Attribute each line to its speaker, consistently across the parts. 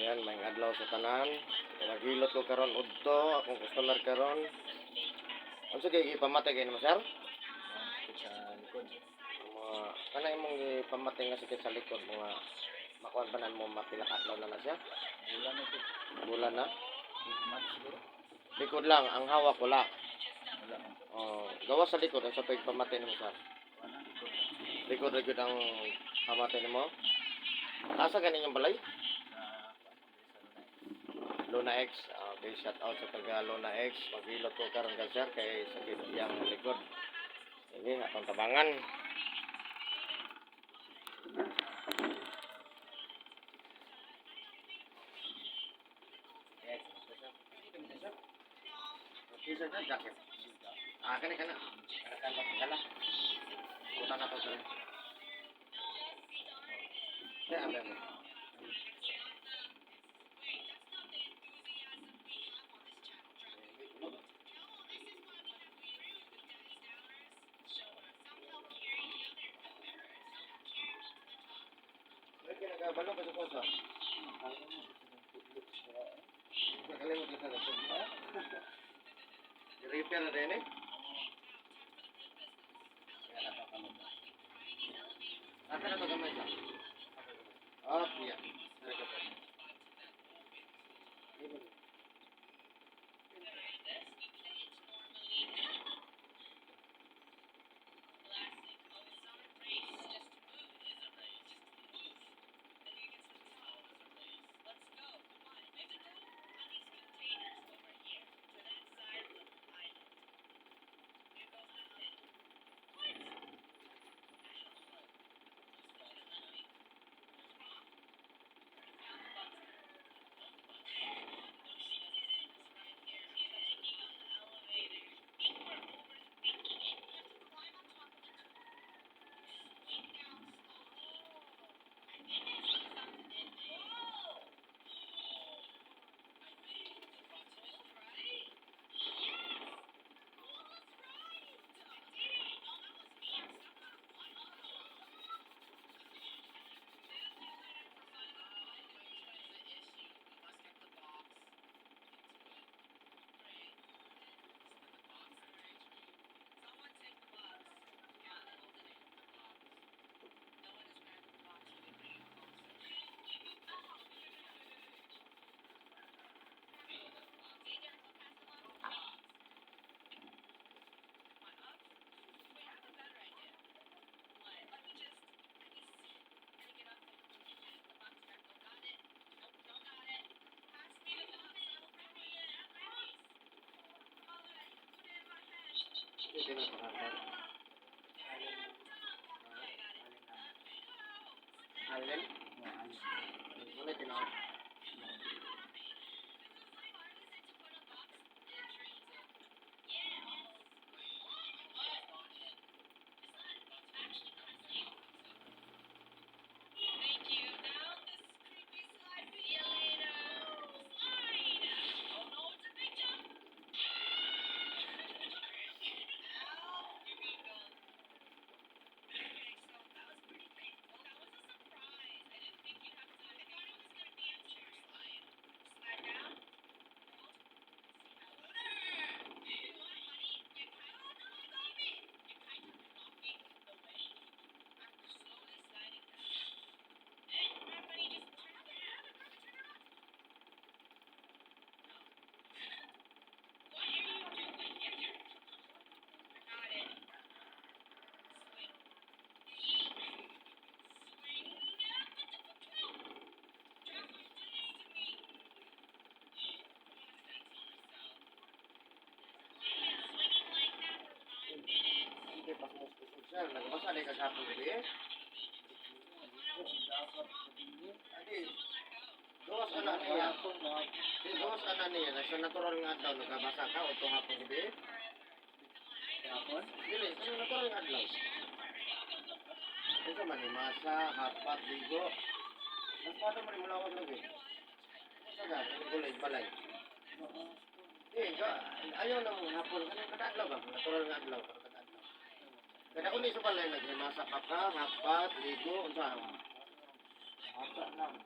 Speaker 1: Ayan, may adlaw sa tanan. Nagilot ko karon udto, akong customer karon. Unsa kay gipamatay kay mo, sir?
Speaker 2: Sa likod.
Speaker 1: Mga kanang imong gipamatay nga sakit sa likod, mga makuan banan mo mapila ka adlaw na siya?
Speaker 2: Bulan na ito.
Speaker 1: Bulan na.
Speaker 2: 8 months siguro.
Speaker 1: Likod lang ang hawak wala.
Speaker 2: Wala.
Speaker 1: Oh, gawas sa likod ang sa pagpamatay nimo, sir.
Speaker 2: Wala. Likod.
Speaker 1: Likod ra gyud ang pamatay nimo. Asa ganing yung balay?
Speaker 2: Sa
Speaker 1: Luna X. Okay, shout out sa taga Luna X. Maghilot ko karon ka sir kay sakit yang likod. Ini atong tabangan.
Speaker 2: Yes.
Speaker 1: Isa na jacket. Kana kana. Kana kana. Puta na to sir. Ya, abe. Nagabalo ka sa kosa. Nakalimot ka sa kosa. Repair na din eh. Asa na to gamay sa? Oh, iya. Allen? Ano tinawag? Sir, nagbasa na kagapon gabi eh. Adi, gawas ka na niya. Di, gawas ka na niya. Sa natural nga daw, nagkabasa ka o itong hapon gabi eh. Dili, sa natural nga daw. Ito man, masa, hapat, ligo. Nagpata man yung mulawag lagi. Saga, gulay, balay. Ayaw nang hapon. Kanang kadadlaw ba? Natural nga adlaw. Kada uni sa balay nagmasa ka, hapat, ligo, unsa?
Speaker 2: Hapa lang.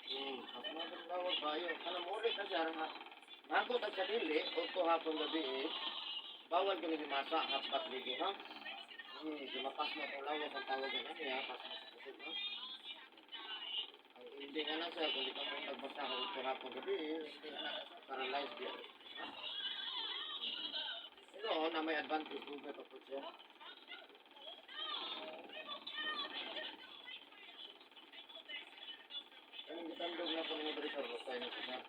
Speaker 1: Mas magandawag kayo. Kanang muli kasi arang nagot ang sa dili, o to hapon gabi bawal ko ni masa hapat ligo ha. Dimakas mo itong lawas ang tawag na niya, pas mo sa kusog ha. Ang hindi nga na siya, kung di ka mo nagbasa ka ito hapon gabi, hindi nga na paralyzed yan. Ha? Pero na may advantage kung may papot siya. Anong gitandog na ito mga brisar, basta yun siya.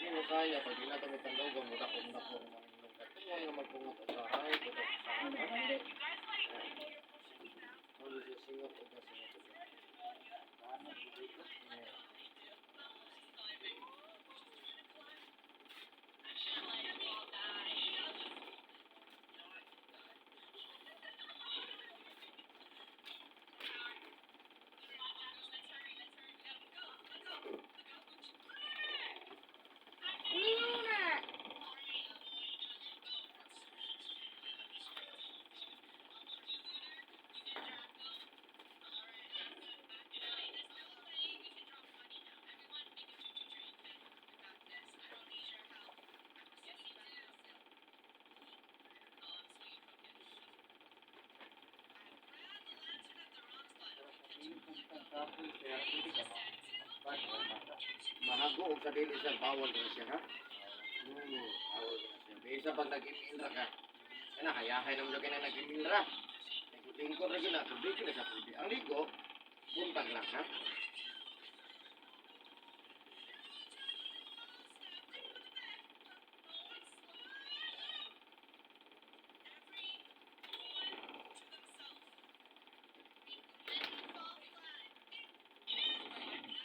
Speaker 1: Ano mo kaya, pag di na ito may tandog, ang mudak-mudak mo naman yung katuwa nga magpungat o sahay, budak sa sahay. Ano siya singot o kasingot o mahago o sa dili siya, bawal na siya ha. Bawal na siya. Bisa pag nag-imindra ka, kaya hayahay naman na kayo nag-imindra. Tingkod na gina, tubig na sa tubig. Ang ligo, buntag lang ha.